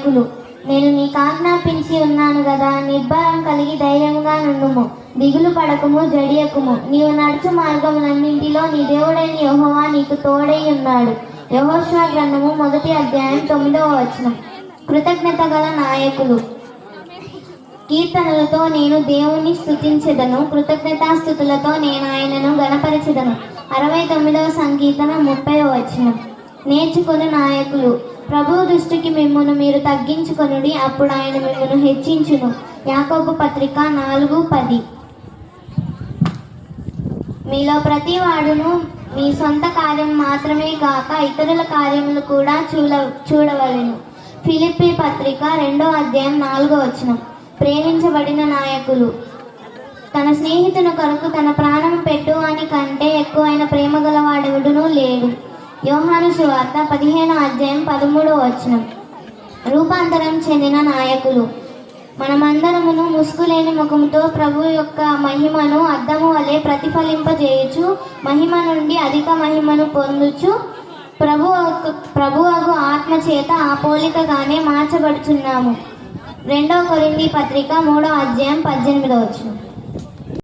నాయకులు. నేను నీకు ఆజ్ఞాపించి ఉన్నాను కదా, నిర్భయం కలిగి ధైర్యంగా నుండుము, దిగులు పడకుము, జడియకుము. నీవు నడుచు మార్గములన్నింటిలో నీ దేవుడైన యెహోవా నీకు తోడై ఉన్నాడు. యెహోషువ గ్రంథము 1వ అధ్యాయం 9వ వచనం. కృతజ్ఞత గల నాయకులు. కీర్తనలతో నేను దేవుని స్తుతించెదను, కృతజ్ఞతాస్తుతులతో నేను ఆయనను గణపరచెదను. 69వ సంకీర్తన 30వ వచనం. నేర్చుకుని నాయకులు. ప్రభువు దృష్టికి మిమ్మును మీరు తగ్గించుకొనుడి, అప్పుడు ఆయన మిమ్మును హెచ్చించును. యాకోబు పత్రిక 4:10. మీలో ప్రతి వాడును మీ సొంత కార్యం మాత్రమే కాక ఇతరుల కార్యములు కూడా చూడవలెను. ఫిలిప్పీ పత్రిక 2వ అధ్యాయం 4వ వచనం. ప్రేమించబడిన నాయకులు. తన స్నేహితుని కొరకు తన ప్రాణం పెట్టువాని కంటే ఎక్కువైన ప్రేమ గలవాడెవడునూ లేడు. యోహాను సువార్త 15వ అధ్యాయం 13వ వచనం. రూపాంతరం చెందిన నాయకులు. మనమందరమును ముసుగులేని ముఖముతో ప్రభు యొక్క మహిమను అద్దము వలె ప్రతిఫలింపజేయుచు మహిమ నుండి అధిక మహిమను పొందుచు ప్రభువగు ఆత్మ చేత ఆ పోలికగానే మార్చబడుచున్నాము. 2 కొరింథీ పత్రిక 3వ అధ్యాయం 18వ వచనం.